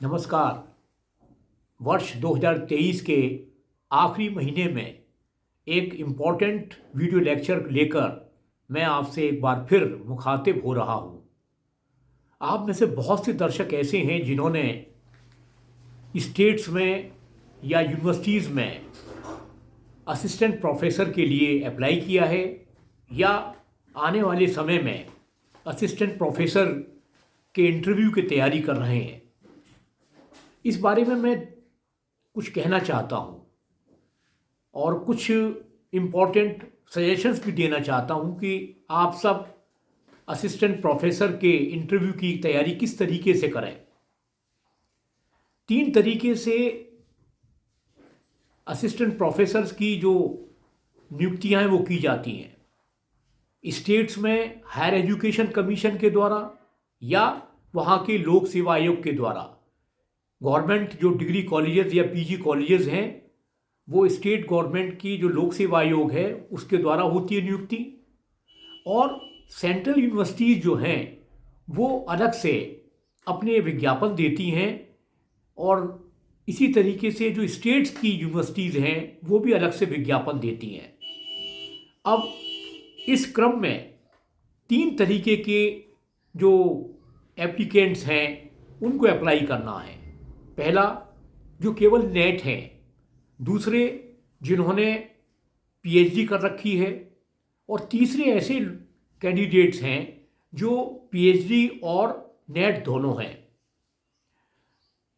नमस्कार। वर्ष 2023 के आखिरी महीने में एक इम्पॉर्टेंट वीडियो लेक्चर लेकर मैं आपसे एक बार फिर मुखातिब हो रहा हूँ। आप में से बहुत से दर्शक ऐसे हैं जिन्होंने स्टेट्स में या यूनिवर्सिटीज़ में असिस्टेंट प्रोफेसर के लिए अप्लाई किया है या आने वाले समय में असिस्टेंट प्रोफेसर के इंटरव्यू की तैयारी कर रहे हैं। इस बारे में मैं कुछ कहना चाहता हूँ और कुछ इम्पोर्टेंट सजेशंस भी देना चाहता हूँ कि आप सब असिस्टेंट प्रोफेसर के इंटरव्यू की तैयारी किस तरीके से करें। 3 तरीके से असिस्टेंट प्रोफेसर्स की जो नियुक्तियां हैं वो की जाती हैं। स्टेट्स में हायर एजुकेशन कमीशन के द्वारा या वहाँ के लोक सेवा आयोग के द्वारा। गवर्नमेंट जो डिग्री कॉलेजेस या पीजी कॉलेजेस हैं वो स्टेट गवर्नमेंट की जो लोक सेवा आयोग है उसके द्वारा होती है नियुक्ति। और सेंट्रल यूनिवर्सिटीज़ जो हैं वो अलग से अपने विज्ञापन देती हैं और इसी तरीके से जो स्टेट्स की यूनिवर्सिटीज़ हैं वो भी अलग से विज्ञापन देती हैं। अब इस क्रम में 3 तरीके के जो एप्लीकेंट्स हैं उनको अप्लाई करना है। पहला जो केवल नेट हैं, दूसरे जिन्होंने पीएचडी कर रखी है और तीसरे ऐसे कैंडिडेट्स हैं जो पीएचडी और नेट दोनों हैं।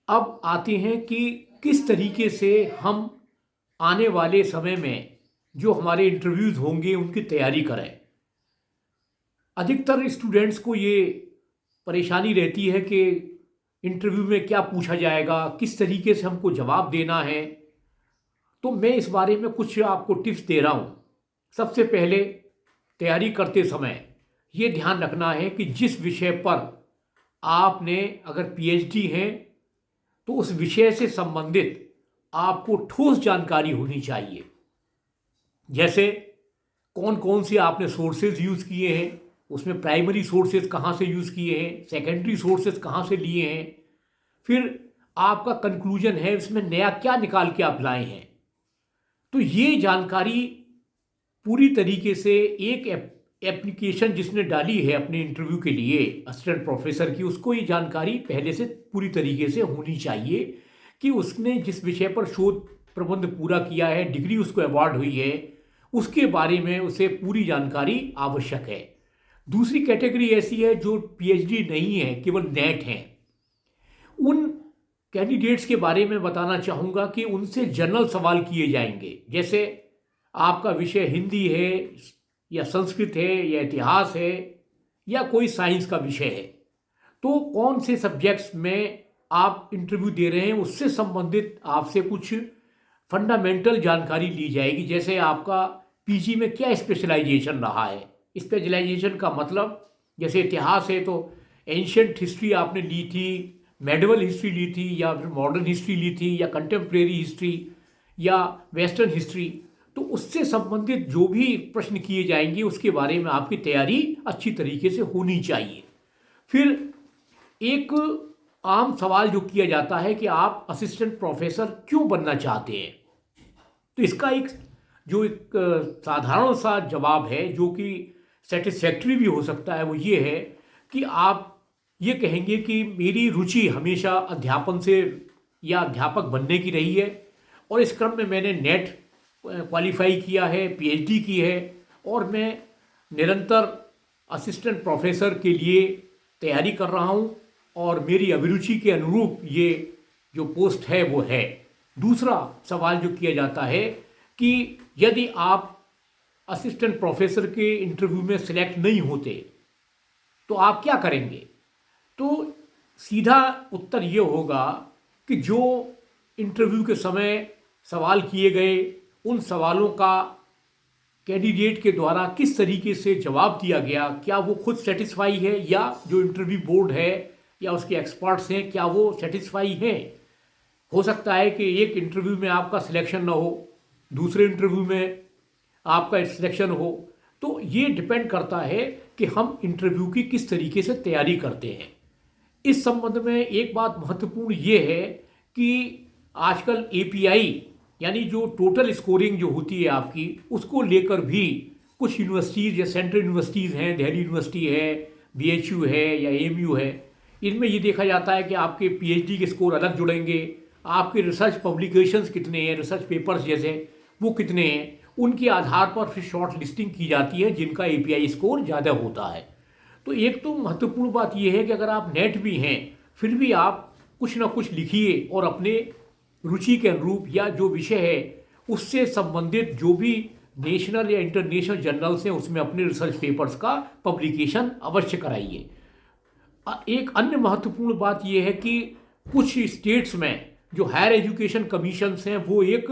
अब आते हैं कि किस तरीके से हम आने वाले समय में जो हमारे इंटरव्यूज़ होंगे उनकी तैयारी करें। अधिकतर स्टूडेंट्स को ये परेशानी रहती है कि इंटरव्यू में क्या पूछा जाएगा, किस तरीके से हमको जवाब देना है। तो मैं इस बारे में कुछ आपको टिप्स दे रहा हूँ। सबसे पहले तैयारी करते समय ये ध्यान रखना है कि जिस विषय पर आपने अगर पीएचडी है तो उस विषय से संबंधित आपको ठोस जानकारी होनी चाहिए। जैसे कौन कौन से आपने सोर्सेज यूज़ किए हैं, उसमें प्राइमरी सोर्सेज कहाँ से यूज़ किए हैं, सेकेंडरी सोर्सेज कहाँ से लिए हैं, फिर आपका कंक्लूजन है इसमें नया क्या निकाल के आप लाए हैं। तो ये जानकारी पूरी तरीके से एक एप्लीकेशन जिसने डाली है अपने इंटरव्यू के लिए असिस्टेंट प्रोफेसर की, उसको ये जानकारी पहले से पूरी तरीके से होनी चाहिए कि उसने जिस विषय पर शोध प्रबंध पूरा किया है, डिग्री उसको अवार्ड हुई है, उसके बारे में उसे पूरी जानकारी आवश्यक है। दूसरी कैटेगरी ऐसी है जो पीएचडी नहीं है, केवल नेट हैं। उन कैंडिडेट्स के बारे में बताना चाहूँगा कि उनसे जनरल सवाल किए जाएंगे। जैसे आपका विषय हिंदी है या संस्कृत है या इतिहास है या कोई साइंस का विषय है, तो कौन से सब्जेक्ट्स में आप इंटरव्यू दे रहे हैं उससे संबंधित आपसे कुछ फंडामेंटल जानकारी ली जाएगी। जैसे आपका पीजी में क्या स्पेशलाइजेशन रहा है। स्पेशलाइजेशन का मतलब जैसे इतिहास है तो एंशियंट हिस्ट्री आपने ली थी, मेडिवल हिस्ट्री ली थी या मॉडर्न हिस्ट्री ली थी या कंटेम्प्रेरी हिस्ट्री या वेस्टर्न हिस्ट्री, तो उससे संबंधित जो भी प्रश्न किए जाएंगे उसके बारे में आपकी तैयारी अच्छी तरीके से होनी चाहिए। फिर एक आम सवाल जो किया जाता है कि आप असिस्टेंट प्रोफेसर क्यों बनना चाहते हैं, तो इसका एक साधारण सा जवाब है जो कि सेटिस्फैक्ट्री भी हो सकता है। वो ये है कि आप ये कहेंगे कि मेरी रुचि हमेशा अध्यापन से या अध्यापक बनने की रही है और इस क्रम में मैंने नेट क्वालिफाई किया है, पीएचडी की है और मैं निरंतर असिस्टेंट प्रोफेसर के लिए तैयारी कर रहा हूँ और मेरी अभिरुचि के अनुरूप ये जो पोस्ट है वो है। दूसरा सवाल जो किया जाता है कि यदि आप असिस्टेंट प्रोफेसर के इंटरव्यू में सिलेक्ट नहीं होते तो आप क्या करेंगे। तो सीधा उत्तर ये होगा कि जो इंटरव्यू के समय सवाल किए गए उन सवालों का कैंडिडेट के द्वारा किस तरीके से जवाब दिया गया, क्या वो खुद सेटिस्फाई है या जो इंटरव्यू बोर्ड है या उसके एक्सपर्ट्स हैं क्या वो सेटिस्फाई हैं। हो सकता है कि एक इंटरव्यू में आपका सिलेक्शन ना हो, दूसरे इंटरव्यू में आपका सिलेक्शन हो। तो ये डिपेंड करता है कि हम इंटरव्यू की किस तरीके से तैयारी करते हैं। इस संबंध में एक बात महत्वपूर्ण ये है कि आजकल एपीआई यानी जो टोटल स्कोरिंग जो होती है आपकी, उसको लेकर भी कुछ यूनिवर्सिटीज़ या सेंट्रल यूनिवर्सिटीज़ हैं, दिल्ली यूनिवर्सिटी है, बीएचयू है या एएमयू है, इनमें ये देखा जाता है कि आपके पीएचडी के स्कोर अलग जुड़ेंगे, आपके रिसर्च पब्लिकेशंस कितने हैं, रिसर्च पेपर्स जैसे वो कितने हैं, उनके आधार पर फिर शॉर्ट लिस्टिंग की जाती है जिनका एपीआई स्कोर ज़्यादा होता है। तो एक तो महत्वपूर्ण बात यह है कि अगर आप नेट भी हैं फिर भी आप कुछ ना कुछ लिखिए और अपने रुचि के अनुरूप या जो विषय है उससे संबंधित जो भी नेशनल या इंटरनेशनल जर्नल्स हैं उसमें अपने रिसर्च पेपर्स का पब्लिकेशन अवश्य कराइए। एक अन्य महत्वपूर्ण बात यह है कि कुछ स्टेट्स में जो हायर एजुकेशन कमीशंस हैं वो एक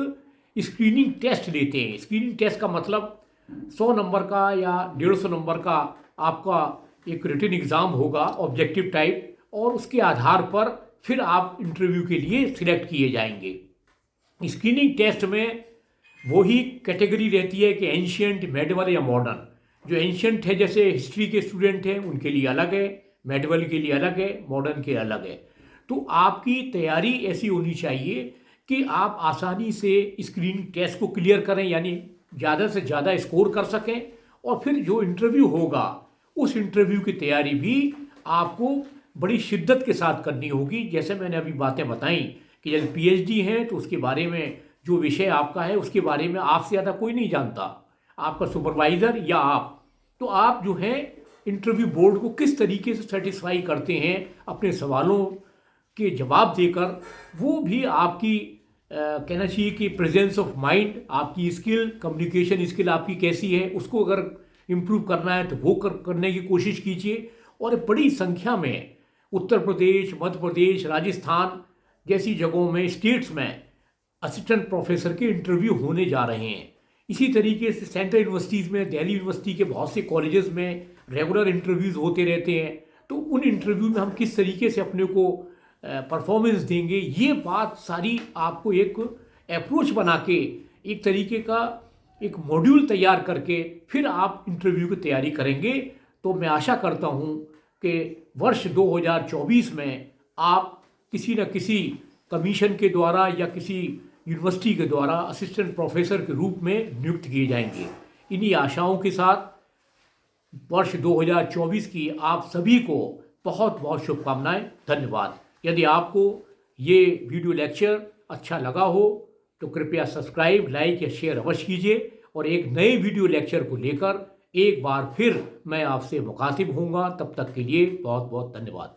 स्क्रीनिंग टेस्ट लेते हैं। स्क्रीनिंग टेस्ट का मतलब 100 नंबर का या 150 नंबर का आपका एक रिटन एग्ज़ाम होगा ऑब्जेक्टिव टाइप, और उसके आधार पर फिर आप इंटरव्यू के लिए सिलेक्ट किए जाएंगे। स्क्रीनिंग टेस्ट में वही कैटेगरी रहती है कि एंशियंट, मेडिवल या मॉडर्न। जो एंशियंट है जैसे हिस्ट्री के स्टूडेंट हैं उनके लिए अलग है, मेडिवल के लिए अलग है, मॉडर्न के अलग है। तो आपकी तैयारी ऐसी होनी चाहिए कि आप आसानी से स्क्रीनिंग टेस्ट को क्लियर करें, यानी ज़्यादा से ज़्यादा स्कोर कर सकें, और फिर जो इंटरव्यू होगा उस इंटरव्यू की तैयारी भी आपको बड़ी शिद्दत के साथ करनी होगी। जैसे मैंने अभी बातें बताई कि यदि पीएचडी है तो उसके बारे में जो विषय आपका है उसके बारे में आपसे ज़्यादा कोई नहीं जानता, आपका सुपरवाइज़र या आप। तो आप जो है इंटरव्यू बोर्ड को किस तरीके से सेटिस्फाई करते हैं अपने सवालों के जवाब देकर, वो भी आपकी कहना चाहिए कि प्रेजेंस ऑफ माइंड, आपकी स्किल, कम्युनिकेशन स्किल आपकी कैसी है, उसको अगर इम्प्रूव करना है तो वो करने की कोशिश कीजिए। और बड़ी संख्या में उत्तर प्रदेश, मध्य प्रदेश, राजस्थान जैसी जगहों में, स्टेट्स में असिस्टेंट प्रोफेसर के इंटरव्यू होने जा रहे हैं। इसी तरीके से सेंट्रल यूनिवर्सिटीज़ में, दिल्ली यूनिवर्सिटी के बहुत से कॉलेजेस में रेगुलर इंटरव्यूज़ होते रहते हैं। तो उन इंटरव्यू में हम किस तरीके से अपने को परफॉर्मेंस देंगे, ये बात सारी आपको एक अप्रोच बना के, एक तरीके का एक मॉड्यूल तैयार करके फिर आप इंटरव्यू की तैयारी करेंगे। तो मैं आशा करता हूँ कि वर्ष 2024 में आप किसी न किसी कमीशन के द्वारा या किसी यूनिवर्सिटी के द्वारा असिस्टेंट प्रोफेसर के रूप में नियुक्त किए जाएंगे। इन्हीं आशाओं के साथ वर्ष 2024 की आप सभी को बहुत बहुत शुभकामनाएं। धन्यवाद। यदि आपको ये वीडियो लेक्चर अच्छा लगा हो तो कृपया सब्सक्राइब, लाइक या शेयर अवश्य कीजिए, और एक नए वीडियो लेक्चर को लेकर एक बार फिर मैं आपसे मुखातिब होऊंगा। तब तक के लिए बहुत बहुत धन्यवाद।